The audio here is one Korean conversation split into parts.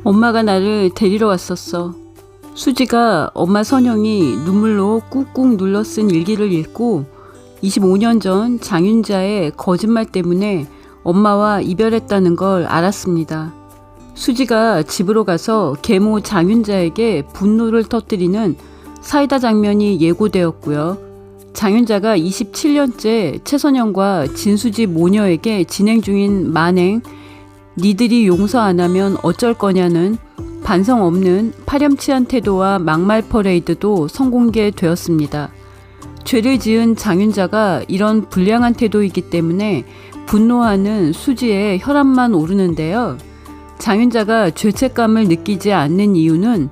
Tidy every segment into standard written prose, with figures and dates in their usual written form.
엄마가 나를 데리러 왔었어. 수지가 엄마 선영이 눈물로 꾹꾹 눌러 쓴 일기를 읽고 25년 전 장윤자의 거짓말 때문에 엄마와 이별했다는 걸 알았습니다. 수지가 집으로 가서 계모 장윤자에게 분노를 터뜨리는 사이다 장면이 예고되었고요. 장윤자가 27년째 최선영과 진수지 모녀에게 진행 중인 만행, 니들이 용서 안 하면 어쩔 거냐는 반성 없는 파렴치한 태도와 막말 퍼레이드도 선공개되었습니다. 죄를 지은 장윤자가 이런 불량한 태도이기 때문에 분노하는 수지의 혈압만 오르는데요. 장윤자가 죄책감을 느끼지 않는 이유는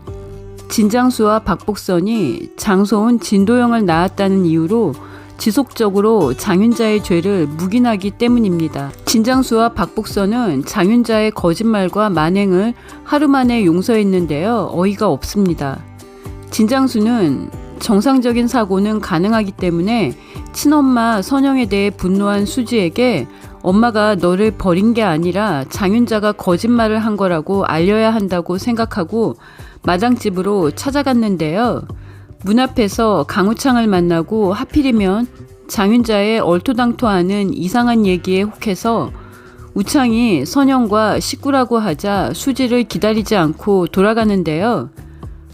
진장수와 박복선이 장소은 진도영을 낳았다는 이유로 지속적으로 장윤자의 죄를 묵인하기 때문입니다. 진장수와 박복선은 장윤자의 거짓말과 만행을 하루 만에 용서했는데요. 어이가 없습니다. 진장수는 정상적인 사고는 가능하기 때문에 친엄마 선영에 대해 분노한 수지에게 엄마가 너를 버린 게 아니라 장윤자가 거짓말을 한 거라고 알려야 한다고 생각하고 마당집으로 찾아갔는데요. 문 앞에서 강우창을 만나고 하필이면 장윤자의 얼토당토하는 이상한 얘기에 혹해서 우창이 선영과 식구라고 하자 수지를 기다리지 않고 돌아가는데요.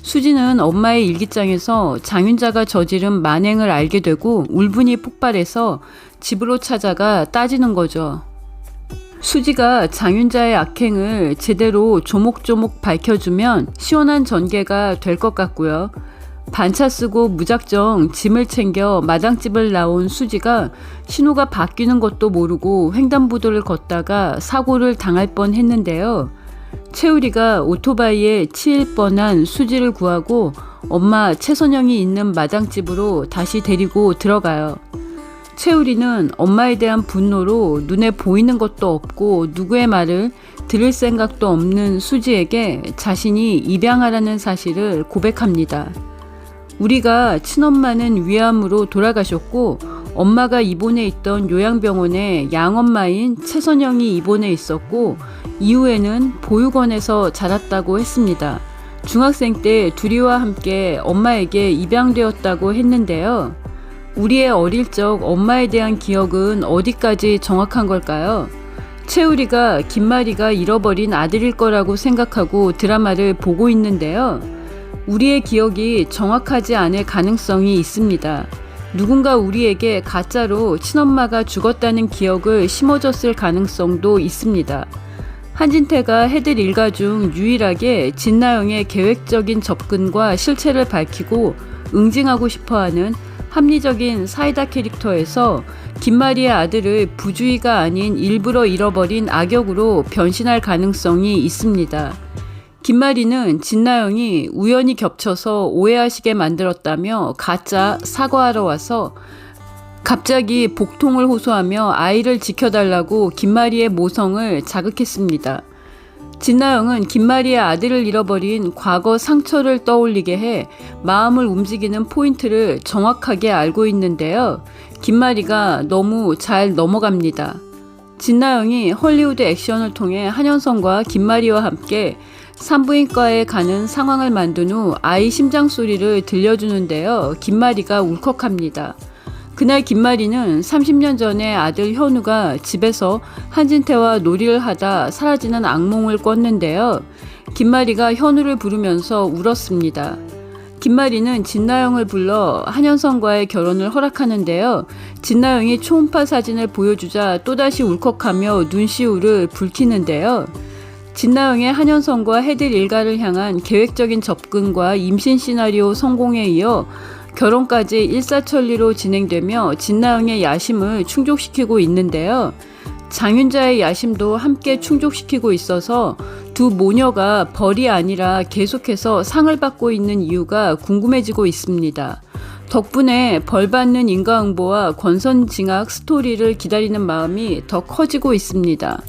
수지는 엄마의 일기장에서 장윤자가 저지른 만행을 알게 되고 울분이 폭발해서 집으로 찾아가 따지는 거죠. 수지가 장윤자의 악행을 제대로 조목조목 밝혀주면 시원한 전개가 될 것 같고요. 반차 쓰고 무작정 짐을 챙겨 마당집을 나온 수지가 신호가 바뀌는 것도 모르고 횡단보도를 걷다가 사고를 당할 뻔했는데요. 채우리가 오토바이에 치일 뻔한 수지를 구하고 엄마 최선영이 있는 마당집으로 다시 데리고 들어가요. 채우리는 엄마에 대한 분노로 눈에 보이는 것도 없고 누구의 말을 들을 생각도 없는 수지에게 자신이 입양하라는 사실을 고백합니다. 우리가 친엄마는 위암으로 돌아가셨고 엄마가 입원해 있던 요양병원에 양엄마인 최선영이 입원해 있었고 이후에는 보육원에서 자랐다고 했습니다. 중학생 때 둘이와 함께 엄마에게 입양되었다고 했는데요. 우리의 어릴 적 엄마에 대한 기억은 어디까지 정확한 걸까요? 채우리가 김마리가 잃어버린 아들일 거라고 생각하고 드라마를 보고 있는데요. 우리의 기억이 정확하지 않을 가능성이 있습니다. 누군가 우리에게 가짜로 친엄마가 죽었다는 기억을 심어줬을 가능성도 있습니다. 한진태가 해들 일가 중 유일하게 진나영의 계획적인 접근과 실체를 밝히고 응징하고 싶어하는 합리적인 사이다 캐릭터에서 김마리의 아들을 부주의가 아닌 일부러 잃어버린 악역으로 변신할 가능성이 있습니다. 김마리는 진나영이 우연히 겹쳐서 오해하시게 만들었다며 가짜 사과하러 와서 갑자기 복통을 호소하며 아이를 지켜달라고 김마리의 모성을 자극했습니다. 진나영은 김마리의 아들을 잃어버린 과거 상처를 떠올리게 해 마음을 움직이는 포인트를 정확하게 알고 있는데요. 김마리가 너무 잘 넘어갑니다. 진나영이 헐리우드 액션을 통해 한현성과 김마리와 함께 산부인과에 가는 상황을 만든 후 아이 심장 소리를 들려주는데요. 김마리가 울컥합니다. 그날 김마리는 30년 전에 아들 현우가 집에서 한진태와 놀이를 하다 사라지는 악몽을 꿨는데요. 김마리가 현우를 부르면서 울었습니다. 김마리는 진나영을 불러 한현성과의 결혼을 허락하는데요. 진나영이 초음파 사진을 보여주자 또다시 울컥하며 눈시울을 붉히는데요. 진나영의 한현성과 해들 일가를 향한 계획적인 접근과 임신 시나리오 성공에 이어 결혼까지 일사천리로 진행되며 진나영의 야심을 충족시키고 있는데요. 장윤자의 야심도 함께 충족시키고 있어서 두 모녀가 벌이 아니라 계속해서 상을 받고 있는 이유가 궁금해지고 있습니다. 덕분에 벌받는 인과응보와 권선징악 스토리를 기다리는 마음이 더 커지고 있습니다.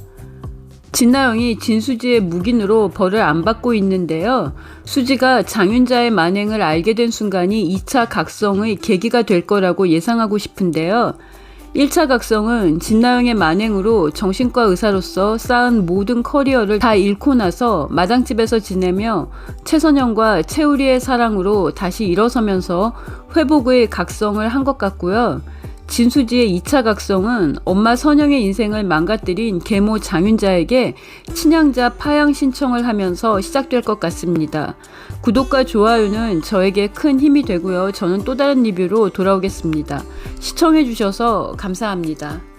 진나영이 진수지의 묵인으로 벌을 안 받고 있는데요. 수지가 장윤자의 만행을 알게 된 순간이 2차 각성의 계기가 될 거라고 예상하고 싶은데요. 1차 각성은 진나영의 만행으로 정신과 의사로서 쌓은 모든 커리어를 다 잃고 나서 마당집에서 지내며 최선영과 최우리의 사랑으로 다시 일어서면서 회복의 각성을 한 것 같고요. 진수지의 2차 각성은 엄마 선영의 인생을 망가뜨린 계모 장윤자에게 친양자 파양 신청을 하면서 시작될 것 같습니다. 구독과 좋아요는 저에게 큰 힘이 되고요. 저는 또 다른 리뷰로 돌아오겠습니다. 시청해주셔서 감사합니다.